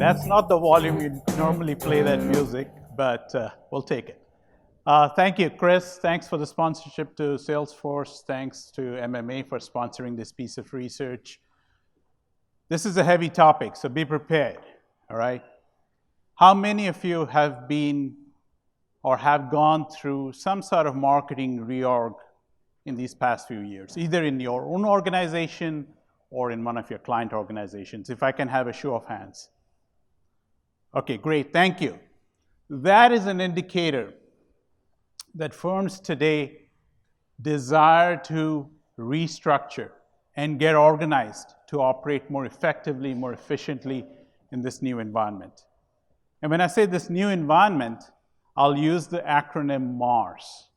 That's not the volume you normally play that music, but we'll take it. Thank you, Chris. Thanks for the sponsorship to Salesforce. Thanks to MMA for sponsoring this piece of research. This is a heavy topic, so be prepared, all right? How many of you have been or have gone through some sort of marketing reorg in these past few years, either in your own organization or in one of your client organizations? If I can have a show of hands. Okay, great, thank you. That is an indicator that firms today desire to restructure and get organized to operate more effectively, more efficiently in this new environment. And when I say this new environment, I'll use the acronym MARS,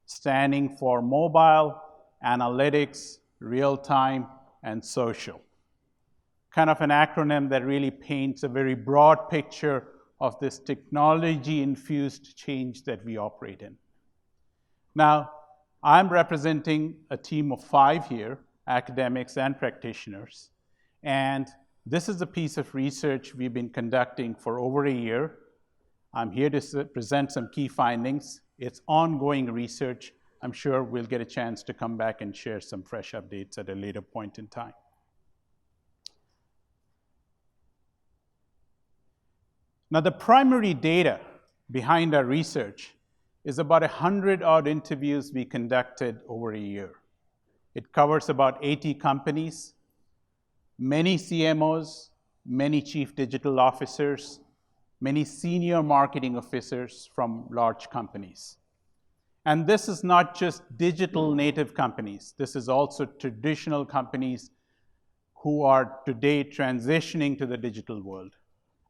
standing for Mobile, Analytics, Real-Time, and Social. Kind of an acronym that really paints a very broad picture of this technology-infused change that we operate in. Now, I'm representing a team of 5 here, academics and practitioners, and this is a piece of research we've been conducting for over a year. I'm here to present some key findings. It's ongoing research. I'm sure we'll get a chance to come back and share some fresh updates at a later point in time. Now, the primary data behind our research is about 100-odd interviews we conducted over a year. It covers about 80 companies, many CMOs, many chief digital officers, many senior marketing officers from large companies. And this is not just digital native companies. This is also traditional companies who are today transitioning to the digital world.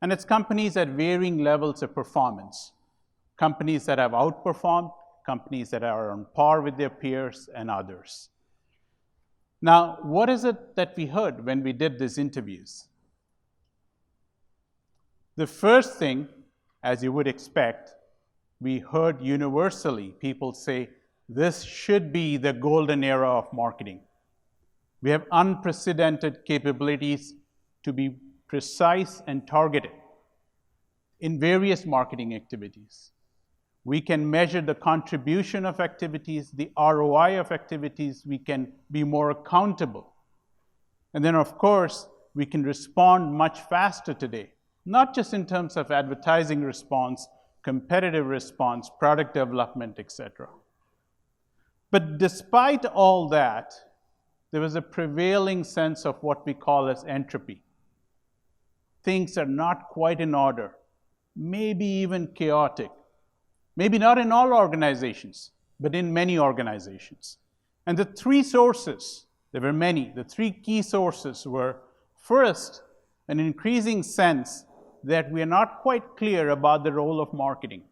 And it's companies at varying levels of performance. Companies that have outperformed, companies that are on par with their peers, and others. Now, what is it that we heard when we did these interviews? The first thing, as you would expect, we heard universally people say, this should be the golden era of marketing. We have unprecedented capabilities to be precise and targeted in various marketing activities. We can measure the contribution of activities, the ROI of activities. We can be more accountable. And then, of course, we can respond much faster today, not just in terms of advertising response, competitive response, product development, etc. But despite all that, there was a prevailing sense of what we call as entropy. Things are not quite in order, maybe even chaotic. Maybe not in all organizations, but in many organizations. And the 3 sources, there were many, the 3 key sources were, first, an increasing sense that we are not quite clear about the role of marketing.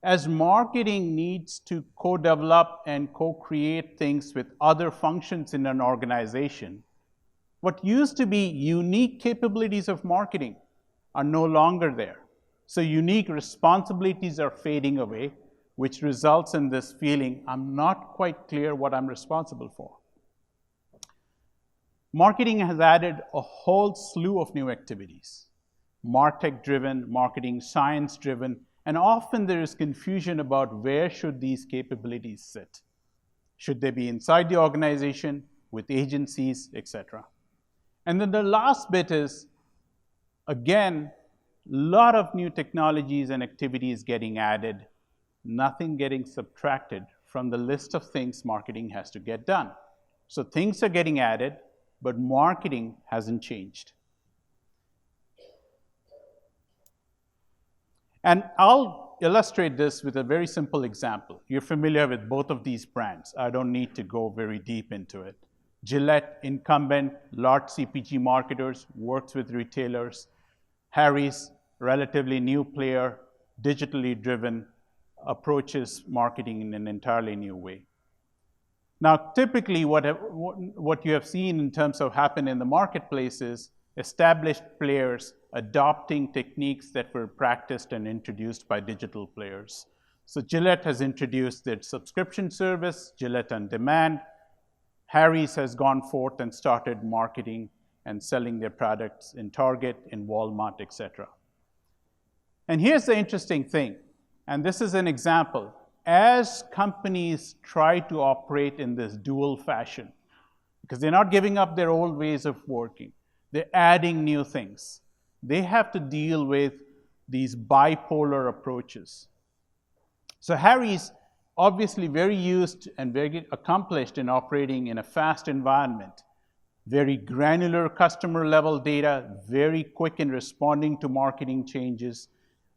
As marketing needs to co-develop and co-create things with other functions in an organization, what used to be unique capabilities of marketing are no longer there. So unique responsibilities are fading away, which results in this feeling, I'm not quite clear what I'm responsible for. Marketing has added a whole slew of new activities. MarTech-driven, marketing science-driven, and often there is confusion about where should these capabilities sit. Should they be inside the organization, with agencies, etc. And then the last bit is, again, a lot of new technologies and activities getting added, nothing getting subtracted from the list of things marketing has to get done. So things are getting added, but marketing hasn't changed. And I'll illustrate this with a very simple example. You're familiar with both of these brands. I don't need to go very deep into it. Gillette, incumbent, large CPG marketers, works with retailers. Harry's, relatively new player, digitally driven, approaches marketing in an entirely new way. Now, typically what you have seen in terms of happen in the marketplace is established players adopting techniques that were practiced and introduced by digital players. So Gillette has introduced their subscription service, Gillette On Demand. Harry's has gone forth and started marketing and selling their products in Target, in Walmart, etc. And here's the interesting thing, and this is an example. As companies try to operate in this dual fashion, because they're not giving up their old ways of working, they're adding new things. They have to deal with these bipolar approaches. So Harry's obviously very used and very accomplished in operating in a fast environment, very granular customer level data, very quick in responding to marketing changes,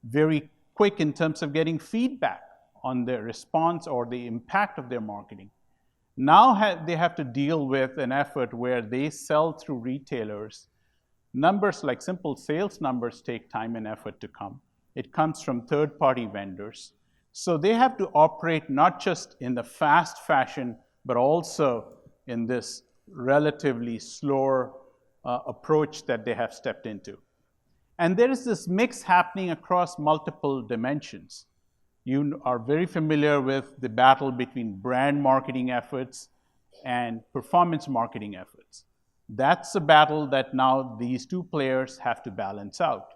very quick in terms of getting feedback on their response or the impact of their marketing. Now they have to deal with an effort where they sell through retailers. Numbers like simple sales numbers take time and effort to come. It comes from third-party vendors. So they have to operate not just in the fast fashion, but also in this relatively slower approach that they have stepped into. And there is this mix happening across multiple dimensions. You are very familiar with the battle between brand marketing efforts and performance marketing efforts. That's a battle that now these two players have to balance out.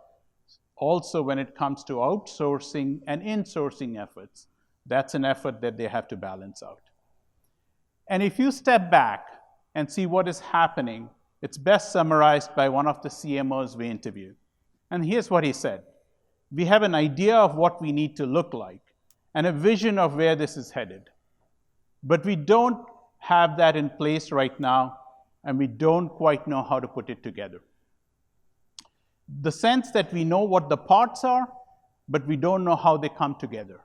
Also, when it comes to outsourcing and insourcing efforts, that's an effort that they have to balance out. And if you step back and see what is happening, it's best summarized by one of the CMOs we interviewed. And here's what he said. We have an idea of what we need to look like and a vision of where this is headed. But we don't have that in place right now, and we don't quite know how to put it together. The sense that we know what the parts are, but we don't know how they come together.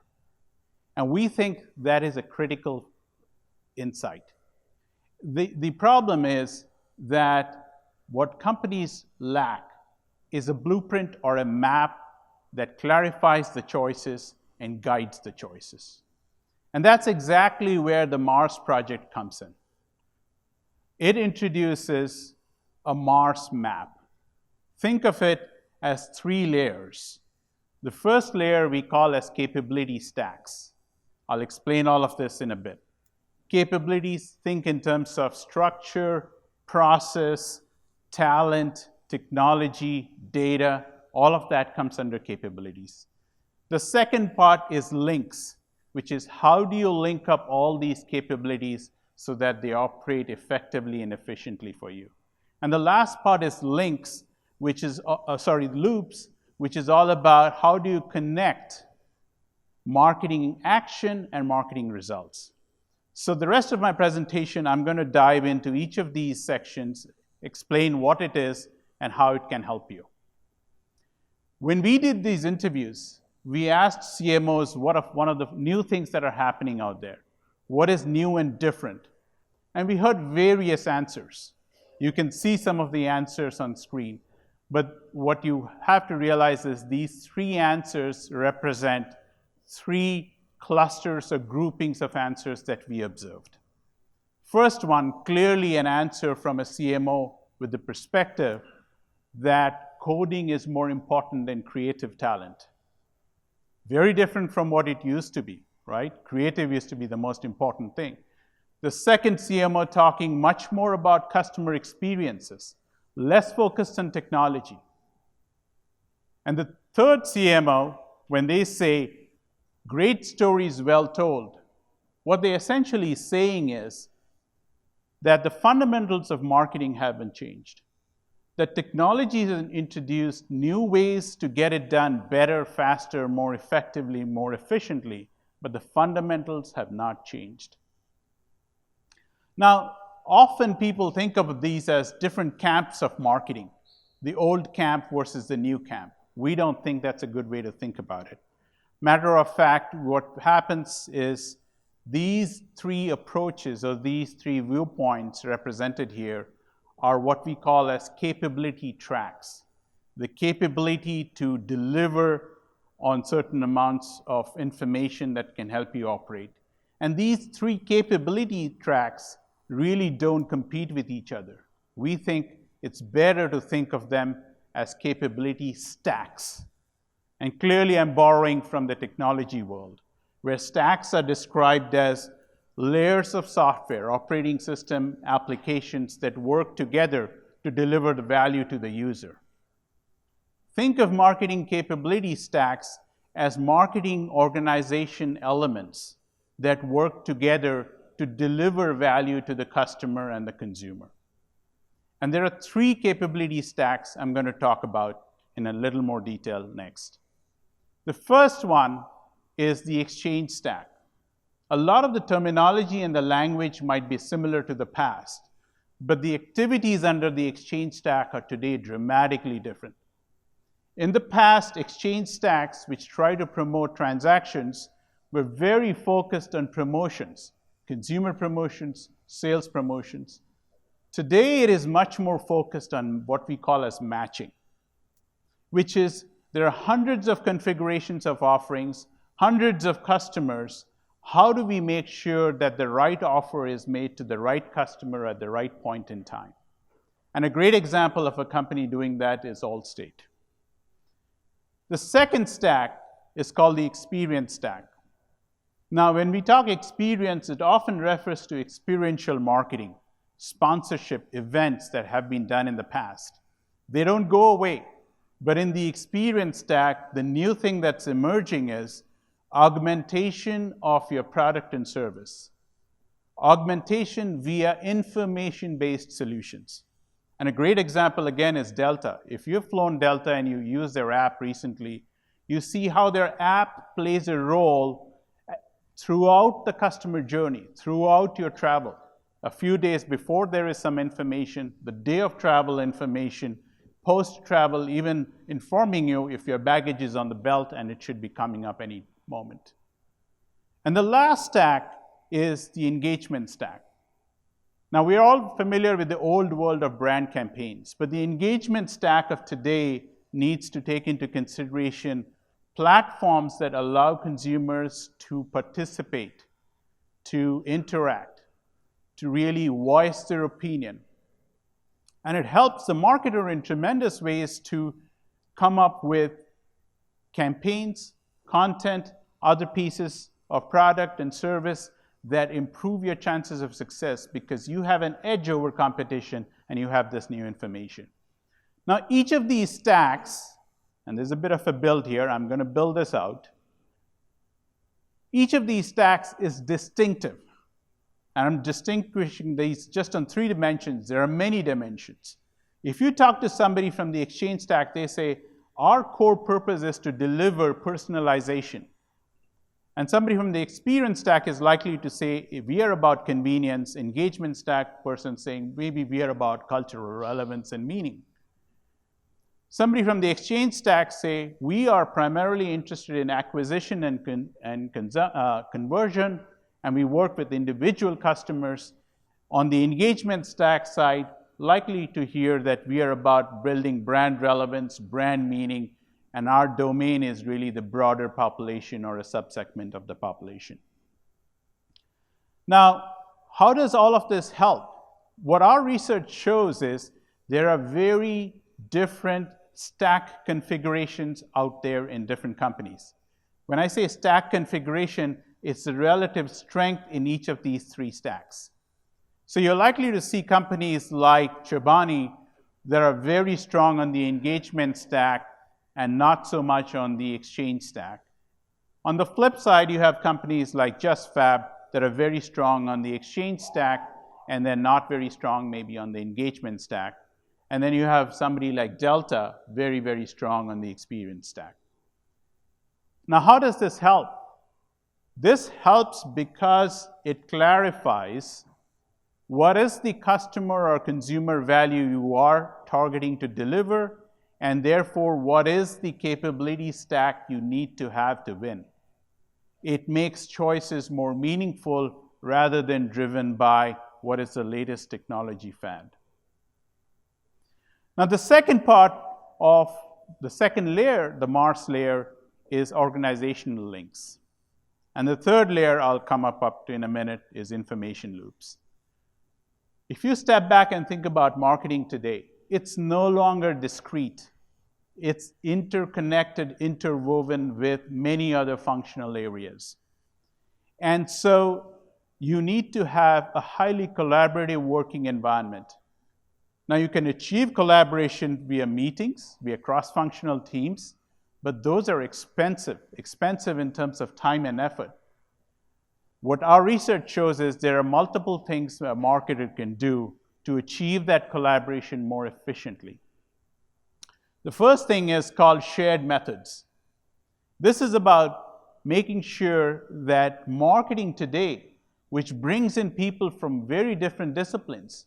And we think that is a critical insight. The problem is that what companies lack is a blueprint or a map that clarifies the choices and guides the choices. And that's exactly where the Mars project comes in. It introduces a Mars map. Think of it as 3 layers. The first layer we call as capability stacks. I'll explain all of this in a bit. Capabilities, think in terms of structure, process, talent, technology, data, all of that comes under capabilities. The second part is links, which is how do you link up all these capabilities so that they operate effectively and efficiently for you. And the last part is links, which is, loops, which is all about how do you connect marketing action and marketing results. So the rest of my presentation, I'm going to dive into each of these sections, explain what it is and how it can help you. When we did these interviews, we asked CMOs one of the new things that are happening out there. What is new and different? And we heard various answers. You can see some of the answers on screen. But what you have to realize is these 3 answers represent 3 clusters or groupings of answers that we observed. First one, clearly an answer from a CMO with the perspective that coding is more important than creative talent. Very different from what it used to be, right? Creative used to be the most important thing. The second CMO talking much more about customer experiences, less focused on technology. And the third CMO, when they say, great stories well told, what they're essentially saying is that the fundamentals of marketing haven't changed. That technology has introduced new ways to get it done better, faster, more effectively, more efficiently, but the fundamentals have not changed. Now, often people think of these as different camps of marketing, the old camp versus the new camp. We don't think that's a good way to think about it. Matter of fact, what happens is these 3 approaches or these 3 viewpoints represented here are what we call as capability tracks. The capability to deliver on certain amounts of information that can help you operate. And these 3 capability tracks really don't compete with each other. We think it's better to think of them as capability stacks. And clearly I'm borrowing from the technology world, where stacks are described as layers of software, operating system applications that work together to deliver the value to the user. Think of marketing capability stacks as marketing organization elements that work together to deliver value to the customer and the consumer. And there are 3 capability stacks I'm going to talk about in a little more detail next. The first one is the exchange stack. A lot of the terminology and the language might be similar to the past, but the activities under the exchange stack are today dramatically different. In the past, exchange stacks, which try to promote transactions, were very focused on promotions, consumer promotions, sales promotions. Today, it is much more focused on what we call as matching, which is there are hundreds of configurations of offerings, hundreds of customers. How do we make sure that the right offer is made to the right customer at the right point in time? And a great example of a company doing that is Allstate. The second stack is called the experience stack. Now, when we talk experience, it often refers to experiential marketing, sponsorship, events that have been done in the past. They don't go away. But in the experience stack, the new thing that's emerging is augmentation of your product and service. Augmentation via information-based solutions. And a great example, again, is Delta. If you've flown Delta and you use their app recently, you see how their app plays a role throughout the customer journey, throughout your travel. A few days before there is some information, the day of travel information, post-travel, even informing you if your baggage is on the belt and it should be coming up any moment. And the last stack is the engagement stack. Now, we are all familiar with the old world of brand campaigns, but the engagement stack of today needs to take into consideration platforms that allow consumers to participate, to interact, to really voice their opinion. And it helps the marketer in tremendous ways to come up with campaigns, content, other pieces of product and service that improve your chances of success because you have an edge over competition and you have this new information. Now, each of these stacks, and there's a bit of a build here, I'm going to build this out. Each of these stacks is distinctive. And I'm distinguishing these just on 3 dimensions. There are many dimensions. If you talk to somebody from the exchange stack, they say, our core purpose is to deliver personalization. And somebody from the experience stack is likely to say, if we are about convenience. Engagement stack person saying, maybe we are about cultural relevance and meaning. Somebody from the exchange stack say, we are primarily interested in acquisition and conversion, and we work with individual customers. On the engagement stack side, likely to hear that we are about building brand relevance, brand meaning, and our domain is really the broader population or a subsegment of the population. Now, how does all of this help? What our research shows is there are very different stack configurations out there in different companies. When I say stack configuration, it's the relative strength in each of these 3 stacks. So you're likely to see companies like Chobani that are very strong on the engagement stack and not so much on the exchange stack. On the flip side, you have companies like JustFab that are very strong on the exchange stack and then not very strong maybe on the engagement stack. And then you have somebody like Delta, very, very strong on the experience stack. Now, how does this help? This helps because it clarifies what is the customer or consumer value you are targeting to deliver, and therefore, what is the capability stack you need to have to win. It makes choices more meaningful rather than driven by what is the latest technology fad. Now, the second part of the second layer, the Mars layer, is organizational links. And the third layer I'll come up to in a minute is information loops. If you step back and think about marketing today, it's no longer discrete. It's interconnected, interwoven with many other functional areas. And so you need to have a highly collaborative working environment. Now, you can achieve collaboration via meetings, via cross-functional teams, but those are expensive in terms of time and effort. What our research shows is there are multiple things a marketer can do to achieve that collaboration more efficiently. The first thing is called shared methods. This is about making sure that marketing today, which brings in people from very different disciplines,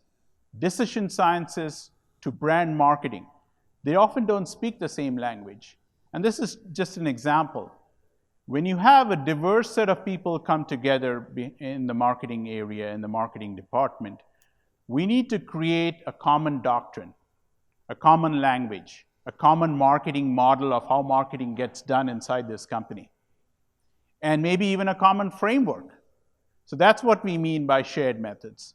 decision sciences to brand marketing, they often don't speak the same language. And this is just an example. When you have a diverse set of people come together in the marketing area, in the marketing department, we need to create a common doctrine, a common language, a common marketing model of how marketing gets done inside this company, and maybe even a common framework. So that's what we mean by shared methods.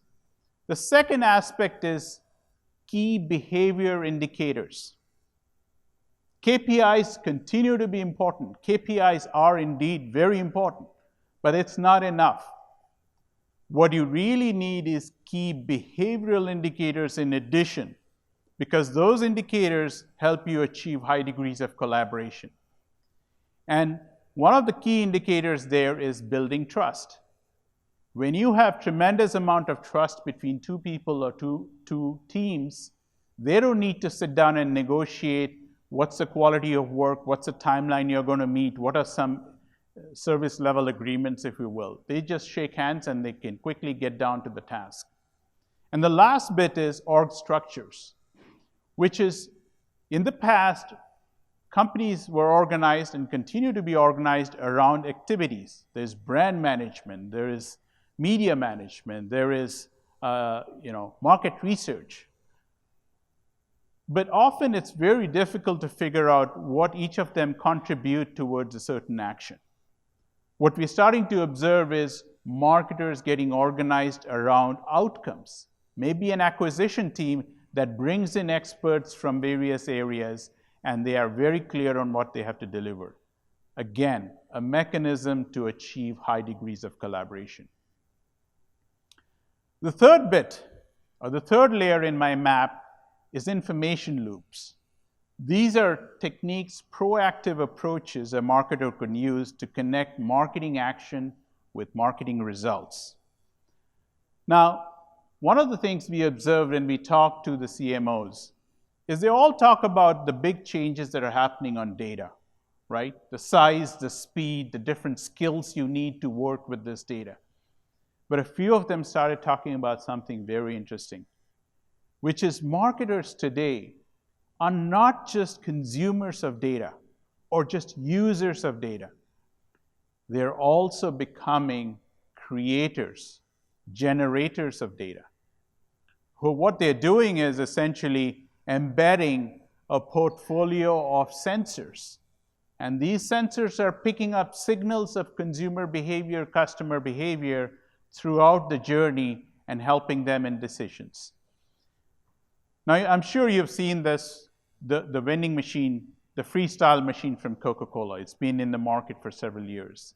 The second aspect is key behavior indicators. KPIs continue to be important. KPIs are indeed very important, but it's not enough. What you really need is key behavioral indicators in addition, because those indicators help you achieve high degrees of collaboration. And one of the key indicators there is building trust. When you have tremendous amount of trust between two people or two teams, they don't need to sit down and negotiate what's the quality of work, what's the timeline you're going to meet, what are some service level agreements, if you will. They just shake hands and they can quickly get down to the task. And the last bit is org structures, which is, in the past, companies were organized and continue to be organized around activities. There's brand management, there is media management, there is market research. But often it's very difficult to figure out what each of them contribute towards a certain action. What we're starting to observe is marketers getting organized around outcomes. Maybe an acquisition team that brings in experts from various areas, and they are very clear on what they have to deliver. Again, a mechanism to achieve high degrees of collaboration. The third bit, or the third layer in my map, is information loops. These are techniques, proactive approaches a marketer can use to connect marketing action with marketing results. Now, one of the things we observed when we talked to the CMOs is they all talk about the big changes that are happening on data, right? The size, the speed, the different skills you need to work with this data. But a few of them started talking about something very interesting, which is marketers today are not just consumers of data or just users of data. They're also becoming creators, generators of data. What they're doing is essentially embedding a portfolio of sensors. And these sensors are picking up signals of consumer behavior, customer behavior throughout the journey and helping them in decisions. Now, I'm sure you've seen this, the vending machine, the Freestyle machine from Coca-Cola. It's been in the market for several years.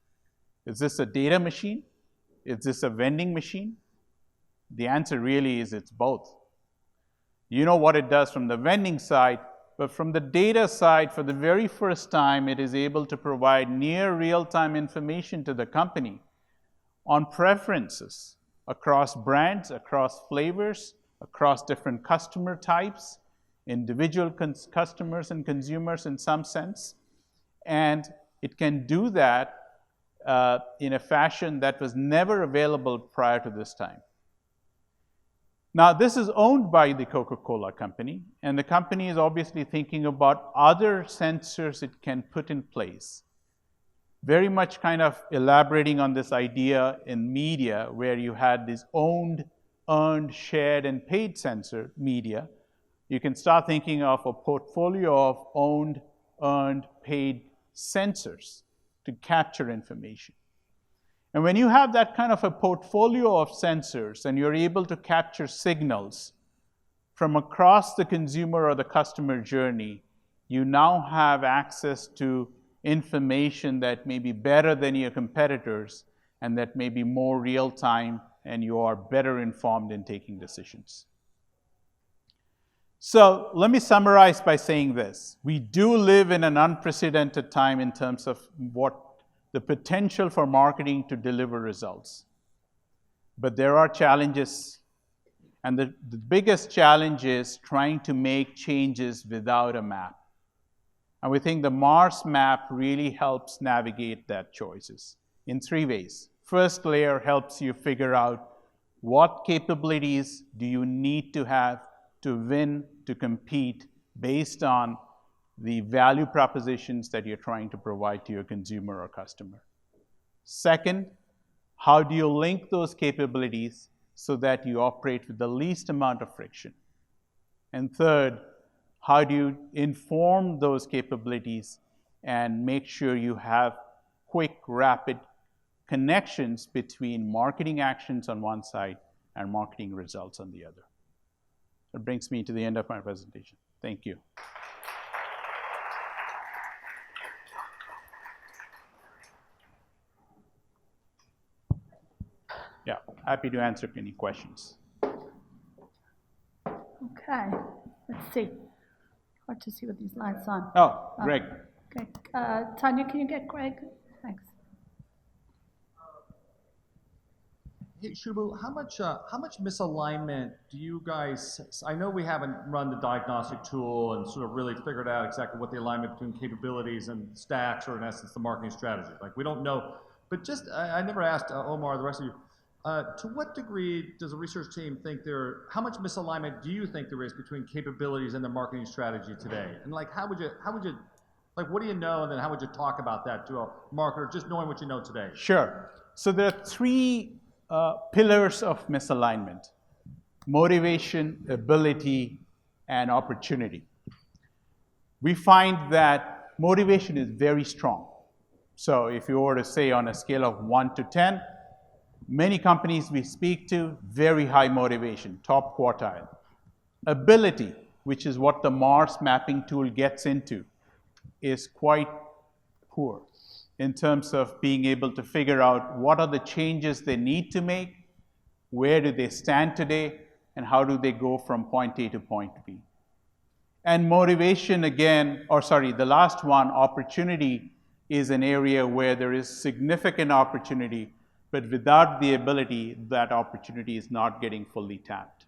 Is this a data machine? Is this a vending machine? The answer really is it's both. You know what it does from the vending side, but from the data side, for the very first time, it is able to provide near real-time information to the company on preferences across brands, across flavors, across different customer types, individual customers and consumers in some sense. And it can do that in a fashion that was never available prior to this time. Now, this is owned by the Coca-Cola company, and the company is obviously thinking about other sensors it can put in place. Very much kind of elaborating on this idea in media where you had this owned, earned, shared, and paid sensor media. You can start thinking of a portfolio of owned, earned, paid sensors to capture information. And when you have that kind of a portfolio of sensors and you're able to capture signals from across the consumer or the customer journey, you now have access to information that may be better than your competitors and that may be more real time, and you are better informed in taking decisions. So let me summarize by saying this. We do live in an unprecedented time in terms of what the potential for marketing to deliver results. But there are challenges, and the biggest challenge is trying to make changes without a map. And we think the Mars map really helps navigate that choices in 3 ways. First layer helps you figure out what capabilities do you need to have to win, to compete based on the value propositions that you're trying to provide to your consumer or customer. Second, how do you link those capabilities so that you operate with the least amount of friction? And third, how do you inform those capabilities and make sure you have quick, rapid connections between marketing actions on one side and marketing results on the other? That brings me to the end of my presentation. Thank you. Yeah, happy to answer any questions. Okay, let's see. Hard to see with these lights on. Oh, Greg. Okay, Tanya, can you get Greg? Thanks. Hey, Shubhu, how much misalignment do you guys, I know we haven't run the diagnostic tool and sort of really figured out exactly what the alignment between capabilities and stacks, or in essence, the marketing strategy. Like, we don't know, but just, I never asked Omar, the rest of you, to what degree does the research team think how much misalignment do you think there is between capabilities and the marketing strategy today? And like, how would you, like, what do you know, and then how would you talk about that to a marketer, just knowing what you know today? Sure. So there are 3 pillars of misalignment: motivation, ability, and opportunity. We find that motivation is very strong. So if you were to say on a scale of 1 to 10, many companies we speak to, very high motivation, top quartile. Ability, which is what the Mars mapping tool gets into, is quite poor in terms of being able to figure out what are the changes they need to make, where do they stand today, and how do they go from point A to point B. And motivation again, or sorry, the last one, opportunity, is an area where there is significant opportunity, but without the ability, that opportunity is not getting fully tapped.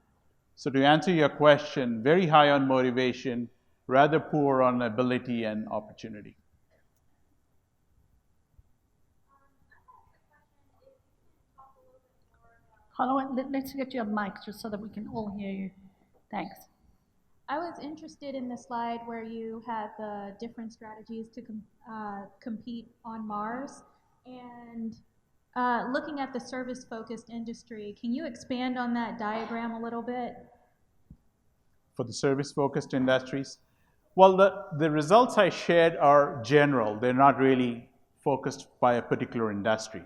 So to answer your question, very high on motivation, rather poor on ability and opportunity. Hold on, let's get you a mic just so that we can all hear you. Thanks. I was interested in the slide where you had the different strategies to compete on Mars, and looking at the service-focused industry. Can you expand on that diagram a little bit? For the service-focused industries? Well, the results I shared are general. They're not really focused by a particular industry.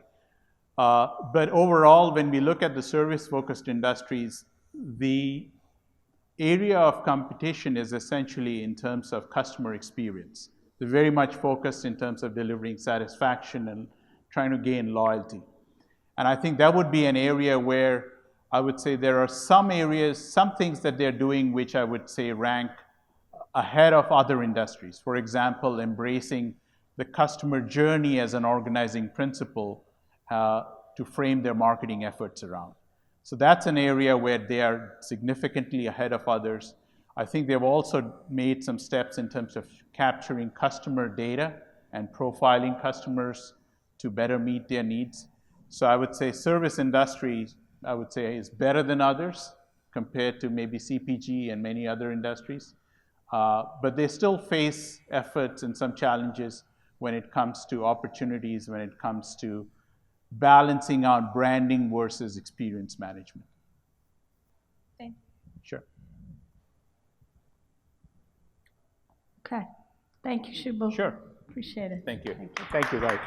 But overall, when we look at the service-focused industries, the area of competition is essentially in terms of customer experience. They're very much focused in terms of delivering satisfaction and trying to gain loyalty. And I think that would be an area where I would say there are some areas, some things that they're doing which I would say rank ahead of other industries. For example, embracing the customer journey as an organizing principle to frame their marketing efforts around. So that's an area where they are significantly ahead of others. I think they've also made some steps in terms of capturing customer data and profiling customers to better meet their needs. So I would say service industry, I would say, is better than others compared to maybe CPG and many other industries. But they still face efforts and some challenges when it comes to opportunities, when it comes to balancing out branding versus experience management. Thank you. Sure. Okay. Thank you, Shubhu. Sure. Appreciate it. Thank you. Thank you. Thank you, guys.